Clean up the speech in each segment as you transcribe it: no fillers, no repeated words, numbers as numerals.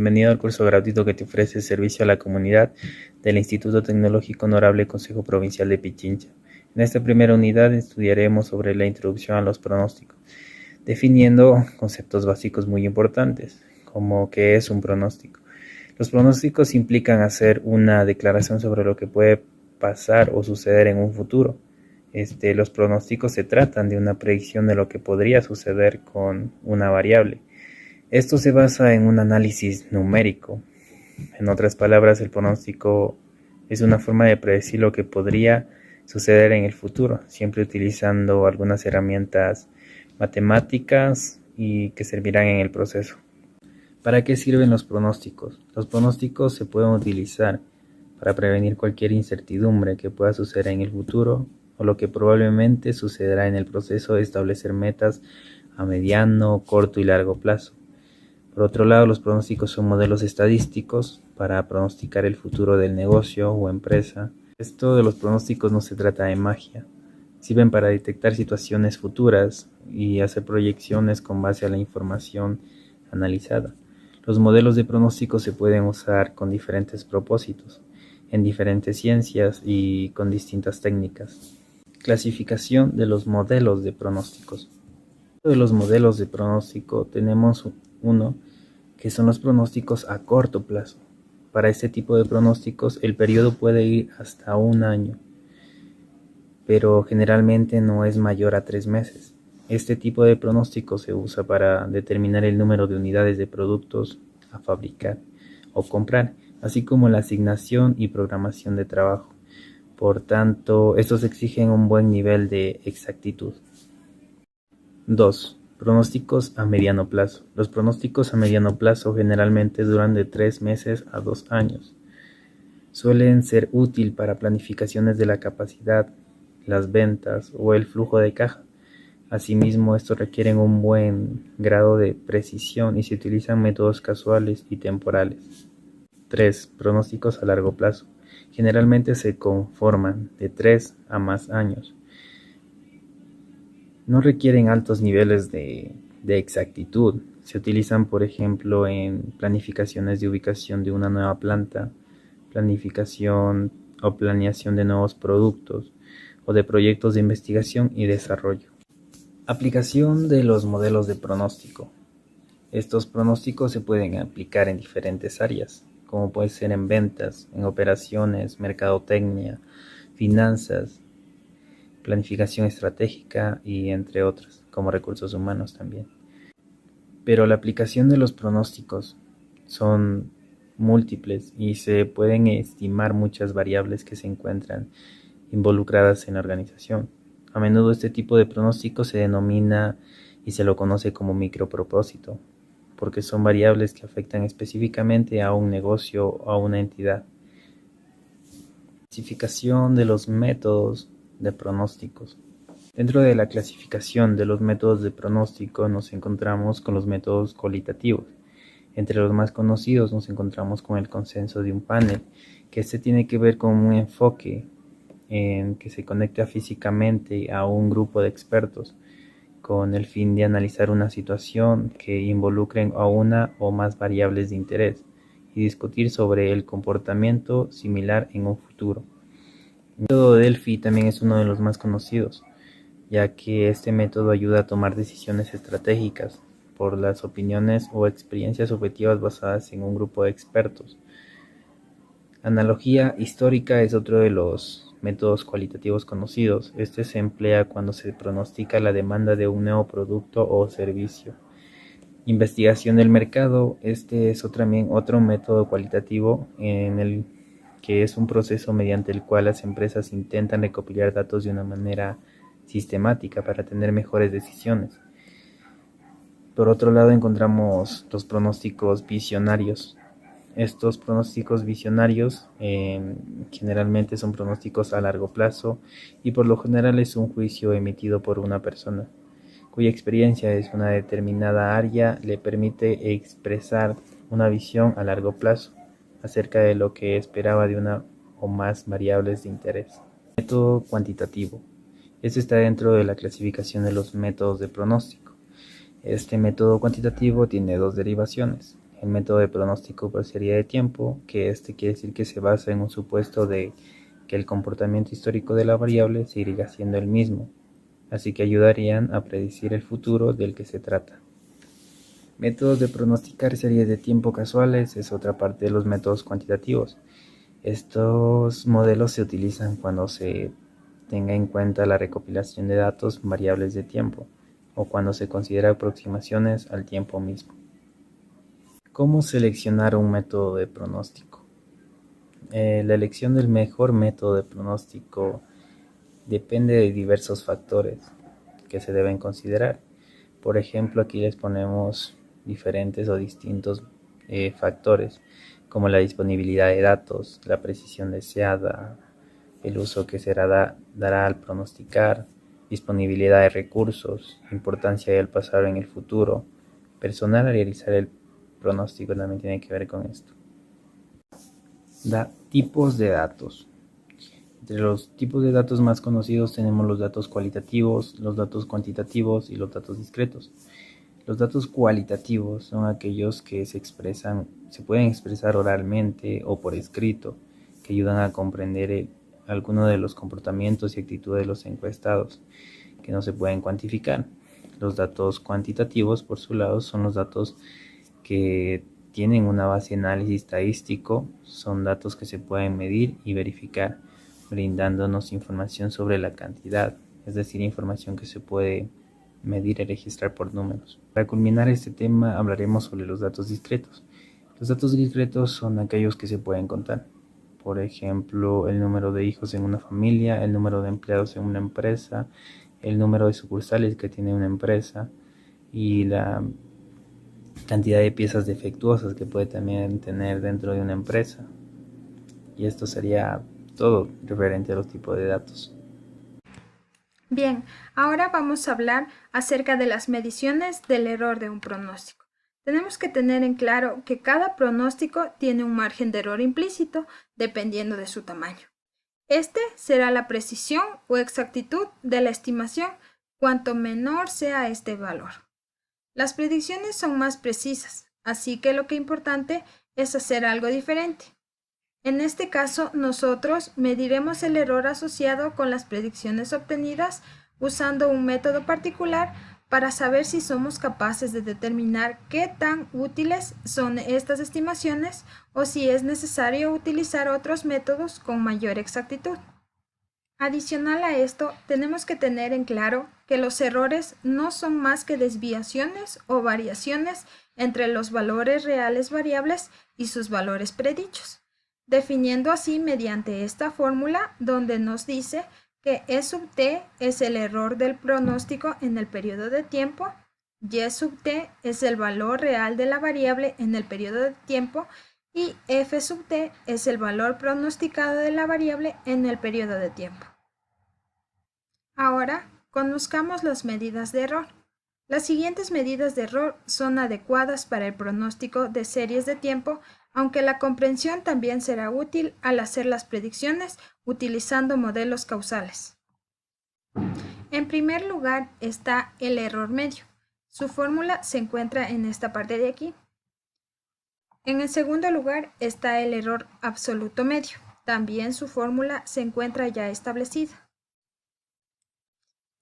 Bienvenido al curso gratuito que te ofrece servicio a la comunidad del Instituto Tecnológico Honorable Consejo Provincial de Pichincha. En esta primera unidad estudiaremos sobre la introducción a los pronósticos, definiendo conceptos básicos muy importantes, como qué es un pronóstico. Los pronósticos implican hacer una declaración sobre lo que puede pasar o suceder en un futuro. Los pronósticos se tratan de una predicción de lo que podría suceder con una variable. Esto se basa en un análisis numérico. En otras palabras, el pronóstico es una forma de predecir lo que podría suceder en el futuro, siempre utilizando algunas herramientas matemáticas y que servirán en el proceso. ¿Para qué sirven los pronósticos? Los pronósticos se pueden utilizar para prevenir cualquier incertidumbre que pueda suceder en el futuro o lo que probablemente sucederá en el proceso de establecer metas a mediano, corto y largo plazo. Por otro lado, los pronósticos son modelos estadísticos para pronosticar el futuro del negocio o empresa. Esto de los pronósticos no se trata de magia. Sirven para detectar situaciones futuras y hacer proyecciones con base a la información analizada. Los modelos de pronóstico se pueden usar con diferentes propósitos, en diferentes ciencias y con distintas técnicas. Clasificación de los modelos de pronósticos. De los modelos de pronóstico tenemos uno que son los pronósticos a corto plazo. Para este tipo de pronósticos el periodo puede ir hasta un año, pero generalmente no es mayor a 3 meses. Este tipo de pronóstico se usa para determinar el número de unidades de productos a fabricar o comprar, así como la asignación y programación de trabajo. Por tanto, estos exigen un buen nivel de exactitud. 2. Pronósticos a mediano plazo. Los pronósticos a mediano plazo generalmente duran de 3 meses a 2 años. Suelen ser útil para planificaciones de la capacidad, las ventas o el flujo de caja. Asimismo, estos requieren un buen grado de precisión y se utilizan métodos casuales y temporales. 3. Pronósticos a largo plazo. Generalmente se conforman de 3 a más años. No requieren altos niveles de exactitud. Se utilizan, por ejemplo, en planificaciones de ubicación de una nueva planta, planificación o planeación de nuevos productos o de proyectos de investigación y desarrollo. Aplicación de los modelos de pronóstico. Estos pronósticos se pueden aplicar en diferentes áreas, como puede ser en ventas, en operaciones, mercadotecnia, finanzas, planificación estratégica y entre otras, como recursos humanos también. Pero la aplicación de los pronósticos son múltiples y se pueden estimar muchas variables que se encuentran involucradas en la organización. A menudo este tipo de pronóstico se denomina y se lo conoce como micropropósito, porque son variables que afectan específicamente a un negocio o a una entidad. Clasificación de los métodos de pronósticos. Dentro de la clasificación de los métodos de pronóstico nos encontramos con los métodos cualitativos. Entre los más conocidos nos encontramos con el consenso de un panel, que tiene que ver con un enfoque en que se conecta físicamente a un grupo de expertos con el fin de analizar una situación que involucren a una o más variables de interés y discutir sobre el comportamiento similar en un futuro. El método Delphi también es uno de los más conocidos, ya que este método ayuda a tomar decisiones estratégicas por las opiniones o experiencias objetivas basadas en un grupo de expertos. Analogía histórica es otro de los métodos cualitativos conocidos. Este se emplea cuando se pronostica la demanda de un nuevo producto o servicio. Investigación del mercado. Este es también otro método cualitativo en el que es un proceso mediante el cual las empresas intentan recopilar datos de una manera sistemática para tener mejores decisiones. Por otro lado encontramos los pronósticos visionarios. Estos pronósticos visionarios generalmente son pronósticos a largo plazo y por lo general es un juicio emitido por una persona cuya experiencia en una determinada área le permite expresar una visión a largo plazo acerca de lo que esperaba de una o más variables de interés. Método cuantitativo. Esto está dentro de la clasificación de los métodos de pronóstico. Este método cuantitativo tiene dos derivaciones. el método de pronóstico por serie de tiempo, que quiere decir que se basa en un supuesto de que el comportamiento histórico de la variable seguirá siendo el mismo, así que ayudarían a predecir el futuro del que se trata. Métodos de pronosticar series de tiempo casuales es otra parte de los métodos cuantitativos. Estos modelos se utilizan cuando se tenga en cuenta la recopilación de datos variables de tiempo o cuando se considera aproximaciones al tiempo mismo. ¿Cómo seleccionar un método de pronóstico? La elección del mejor método de pronóstico depende de diversos factores que se deben considerar. Por ejemplo, aquí les ponemos diferentes o distintos factores como la disponibilidad de datos, la precisión deseada, el uso que se dará al pronosticar, disponibilidad de recursos, importancia del pasado en el futuro. Personal a realizar el pronóstico también tiene que ver con esto. Tipos de datos. Entre los tipos de datos más conocidos tenemos los datos cualitativos, los datos cuantitativos y los datos discretos. Los datos cualitativos son aquellos que se pueden expresar oralmente o por escrito, que ayudan a comprender algunos de los comportamientos y actitudes de los encuestados, que no se pueden cuantificar. Los datos cuantitativos, por su lado, son los datos que tienen una base de análisis estadístico, son datos que se pueden medir y verificar, brindándonos información sobre la cantidad, es decir, información que se puede medir y registrar por números. Para culminar este tema hablaremos sobre los datos discretos. Los datos discretos son aquellos que se pueden contar. Por ejemplo, el número de hijos en una familia, el número de empleados en una empresa, el número de sucursales que tiene una empresa y la cantidad de piezas defectuosas que puede también tener dentro de una empresa. Y esto sería todo referente a los tipos de datos. Bien, ahora vamos a hablar acerca de las mediciones del error de un pronóstico. Tenemos que tener en claro que cada pronóstico tiene un margen de error implícito dependiendo de su tamaño. Este será la precisión o exactitud de la estimación cuanto menor sea este valor. Las predicciones son más precisas, así que lo que es importante es hacer algo diferente. En este caso, nosotros mediremos el error asociado con las predicciones obtenidas usando un método particular para saber si somos capaces de determinar qué tan útiles son estas estimaciones o si es necesario utilizar otros métodos con mayor exactitud. Adicional a esto, tenemos que tener en claro que los errores no son más que desviaciones o variaciones entre los valores reales variables y sus valores predichos, definiendo así mediante esta fórmula donde nos dice que E sub t es el error del pronóstico en el periodo de tiempo, Y sub t es el valor real de la variable en el periodo de tiempo y F sub t es el valor pronosticado de la variable en el periodo de tiempo. Ahora, conozcamos las medidas de error. Las siguientes medidas de error son adecuadas para el pronóstico de series de tiempo, aunque la comprensión también será útil al hacer las predicciones utilizando modelos causales. En primer lugar está el error medio. Su fórmula se encuentra en esta parte de aquí. En el segundo lugar está el error absoluto medio. También su fórmula se encuentra ya establecida.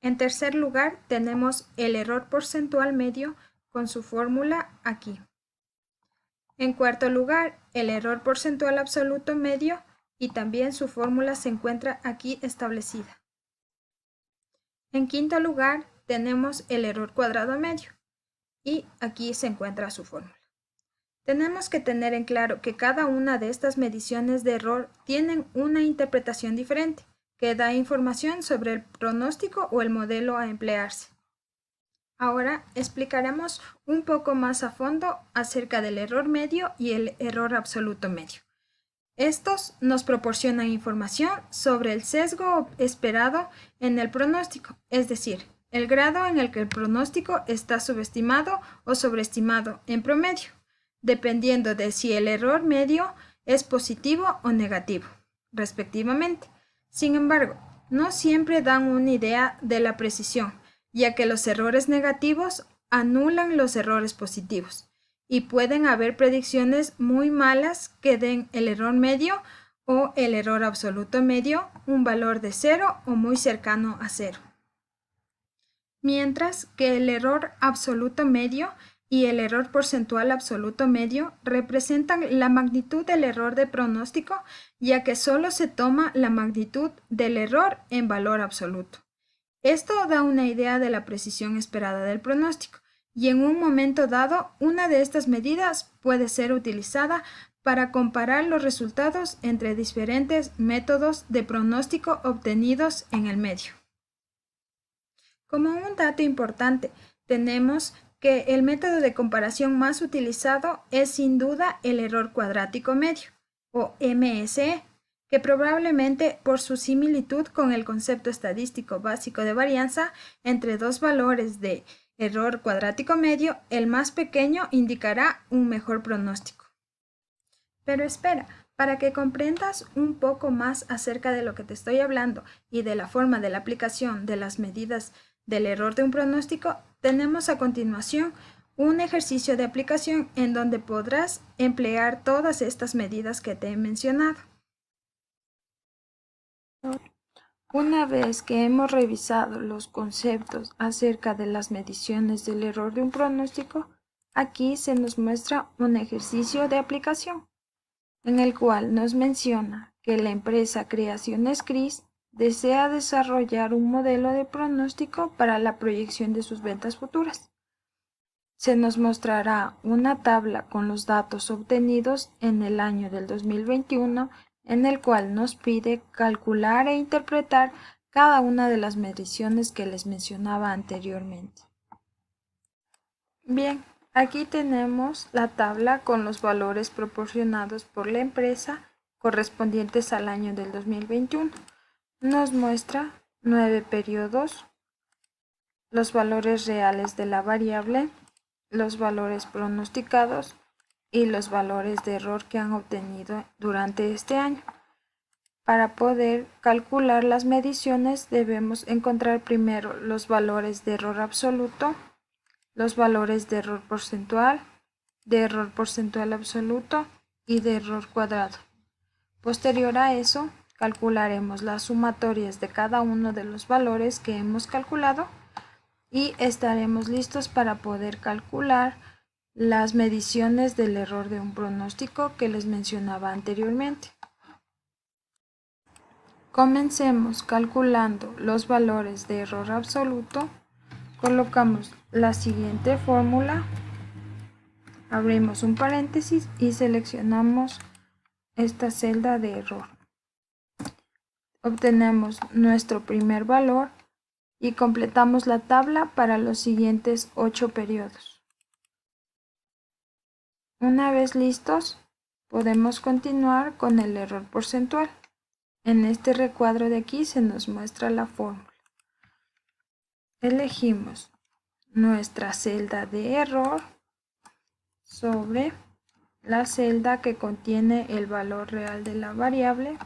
En tercer lugar tenemos el error porcentual medio con su fórmula aquí. En cuarto lugar, el error porcentual absoluto medio y también su fórmula se encuentra aquí establecida. En quinto lugar, tenemos el error cuadrado medio y aquí se encuentra su fórmula. Tenemos que tener en claro que cada una de estas mediciones de error tienen una interpretación diferente, que da información sobre el pronóstico o el modelo a emplearse. Ahora explicaremos un poco más a fondo acerca del error medio y el error absoluto medio. Estos nos proporcionan información sobre el sesgo esperado en el pronóstico, es decir, el grado en el que el pronóstico está subestimado o sobreestimado en promedio, dependiendo de si el error medio es positivo o negativo, respectivamente. Sin embargo, no siempre dan una idea de la precisión, ya que los errores negativos anulan los errores positivos, y pueden haber predicciones muy malas que den el error medio o el error absoluto medio, un valor de 0 o muy cercano a 0. Mientras que el error absoluto medio y el error porcentual absoluto medio representan la magnitud del error de pronóstico, ya que solo se toma la magnitud del error en valor absoluto. Esto da una idea de la precisión esperada del pronóstico, y en un momento dado, una de estas medidas puede ser utilizada para comparar los resultados entre diferentes métodos de pronóstico obtenidos en el medio. Como un dato importante, tenemos que el método de comparación más utilizado es sin duda el error cuadrático medio, o MSE, que probablemente por su similitud con el concepto estadístico básico de varianza entre dos valores de error cuadrático medio, el más pequeño indicará un mejor pronóstico. Pero espera, para que comprendas un poco más acerca de lo que te estoy hablando y de la forma de la aplicación de las medidas del error de un pronóstico, tenemos a continuación un ejercicio de aplicación en donde podrás emplear todas estas medidas que te he mencionado. Una vez que hemos revisado los conceptos acerca de las mediciones del error de un pronóstico, aquí se nos muestra un ejercicio de aplicación, en el cual nos menciona que la empresa Creaciones Cris desea desarrollar un modelo de pronóstico para la proyección de sus ventas futuras. Se nos mostrará una tabla con los datos obtenidos en el año del 2021, en el cual nos pide calcular e interpretar cada una de las mediciones que les mencionaba anteriormente. Bien, aquí tenemos la tabla con los valores proporcionados por la empresa correspondientes al año del 2021. Nos muestra 9 periodos, los valores reales de la variable, los valores pronosticados y los valores de error que han obtenido durante este año. Para poder calcular las mediciones debemos encontrar primero los valores de error absoluto, los valores de error porcentual absoluto y de error cuadrado. Posterior a eso, calcularemos las sumatorias de cada uno de los valores que hemos calculado y estaremos listos para poder calcular las mediciones del error de un pronóstico que les mencionaba anteriormente. Comencemos calculando los valores de error absoluto. Colocamos la siguiente fórmula, abrimos un paréntesis y seleccionamos esta celda de error. Obtenemos nuestro primer valor y completamos la tabla para los siguientes 8 periodos. Una vez listos, podemos continuar con el error porcentual. En este recuadro de aquí se nos muestra la fórmula. Elegimos nuestra celda de error sobre la celda que contiene el valor real de la variable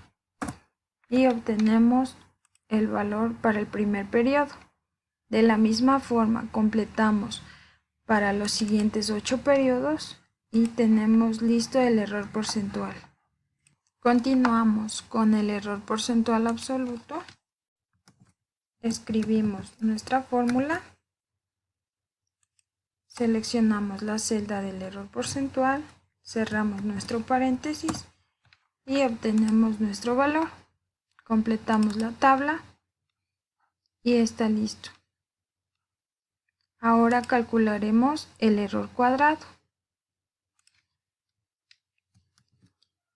y obtenemos el valor para el primer periodo. De la misma forma completamos para los siguientes 8 periodos y tenemos listo el error porcentual. Continuamos con el error porcentual absoluto. Escribimos nuestra fórmula, seleccionamos la celda del error porcentual, cerramos nuestro paréntesis y obtenemos nuestro valor. Completamos la tabla y está listo. Ahora calcularemos el error cuadrado.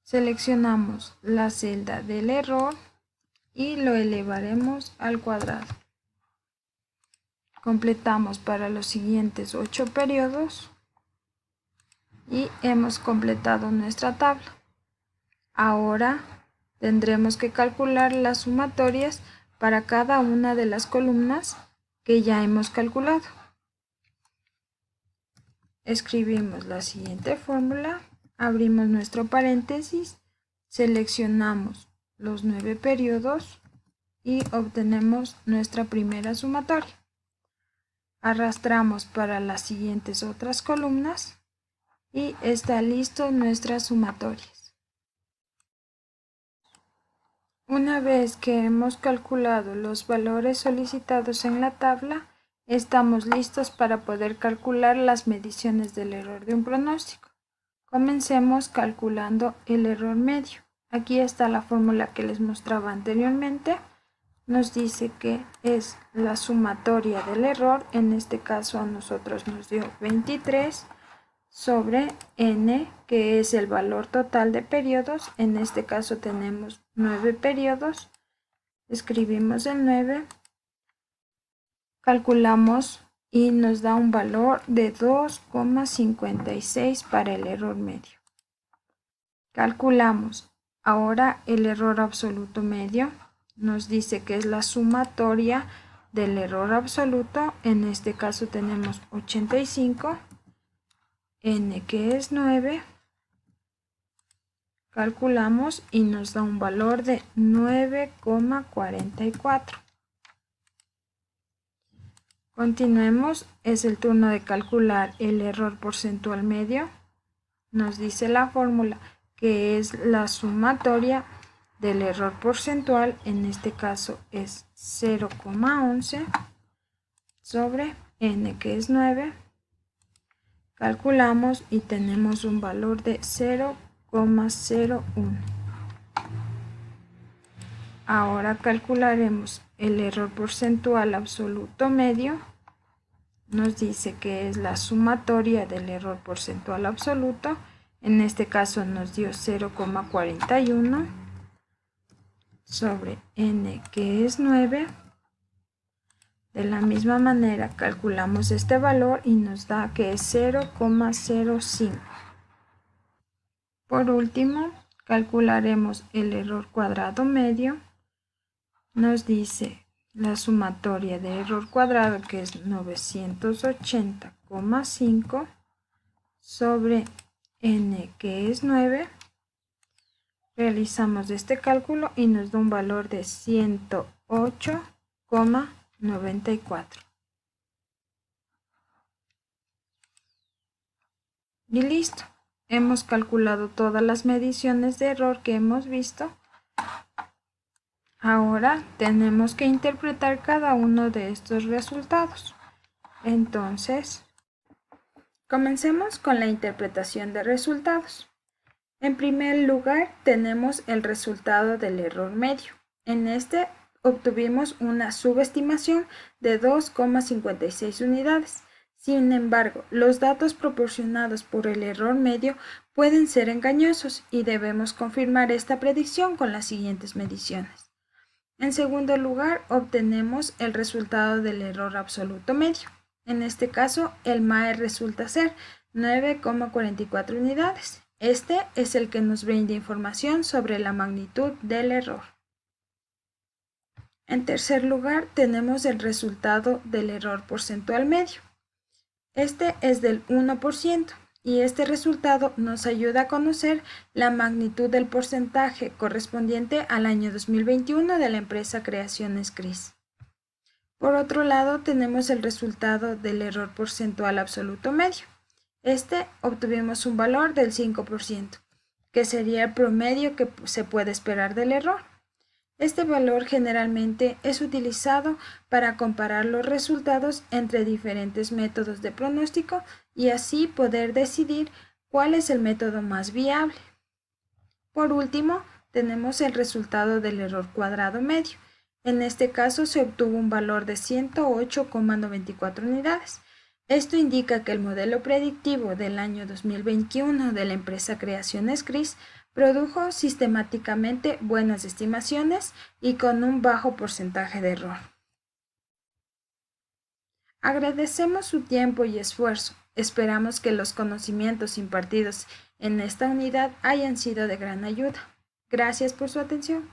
Seleccionamos la celda del error y lo elevaremos al cuadrado. Completamos para los siguientes 8 periodos y hemos completado nuestra tabla. Ahora tendremos que calcular las sumatorias para cada una de las columnas que ya hemos calculado. Escribimos la siguiente fórmula, abrimos nuestro paréntesis, seleccionamos los 9 periodos y obtenemos nuestra primera sumatoria. Arrastramos para las siguientes otras columnas y está listo nuestras sumatorias. Una vez que hemos calculado los valores solicitados en la tabla, estamos listos para poder calcular las mediciones del error de un pronóstico. Comencemos calculando el error medio. Aquí está la fórmula que les mostraba anteriormente. Nos dice que es la sumatoria del error, en este caso a nosotros nos dio 23, sobre n, que es el valor total de periodos. En este caso tenemos 9 periodos. Escribimos el 9, calculamos y nos da un valor de 2,56 para el error medio. Calculamos ahora el error absoluto medio. Nos dice que es la sumatoria del error absoluto. En este caso tenemos 85, n que es 9. Calculamos y nos da un valor de 9,44. Continuemos, es el turno de calcular el error porcentual medio. Nos dice la fórmula que es la sumatoria del error porcentual, en este caso es 0,11 sobre n que es 9. Calculamos y tenemos un valor de 0,01. Ahora calcularemos el error porcentual absoluto medio. Nos dice que es la sumatoria del error porcentual absoluto. En este caso nos dio 0,41 sobre n que es 9. De la misma manera calculamos este valor y nos da que es 0,05. Por último, calcularemos el error cuadrado medio. Nos dice la sumatoria de error cuadrado, que es 980,5 sobre n que es 9. Realizamos este cálculo y nos da un valor de 108,94. Y listo. Hemos calculado todas las mediciones de error que hemos visto. Ahora tenemos que interpretar cada uno de estos resultados. Entonces, comencemos con la interpretación de resultados. En primer lugar, tenemos el resultado del error medio. En este obtuvimos una subestimación de 2,56 unidades. Sin embargo, los datos proporcionados por el error medio pueden ser engañosos y debemos confirmar esta predicción con las siguientes mediciones. En segundo lugar, obtenemos el resultado del error absoluto medio. En este caso, el MAE resulta ser 9,44 unidades. Este es el que nos brinda información sobre la magnitud del error. En tercer lugar, tenemos el resultado del error porcentual medio. Este es del 1% y este resultado nos ayuda a conocer la magnitud del porcentaje correspondiente al año 2021 de la empresa Creaciones CRIS. Por otro lado, tenemos el resultado del error porcentual absoluto medio. Obtuvimos un valor del 5%, que sería el promedio que se puede esperar del error. Este valor generalmente es utilizado para comparar los resultados entre diferentes métodos de pronóstico y así poder decidir cuál es el método más viable. Por último, tenemos el resultado del error cuadrado medio. En este caso se obtuvo un valor de 108,94 unidades. Esto indica que el modelo predictivo del año 2021 de la empresa Creaciones CRIS produjo sistemáticamente buenas estimaciones y con un bajo porcentaje de error. Agradecemos su tiempo y esfuerzo. Esperamos que los conocimientos impartidos en esta unidad hayan sido de gran ayuda. Gracias por su atención.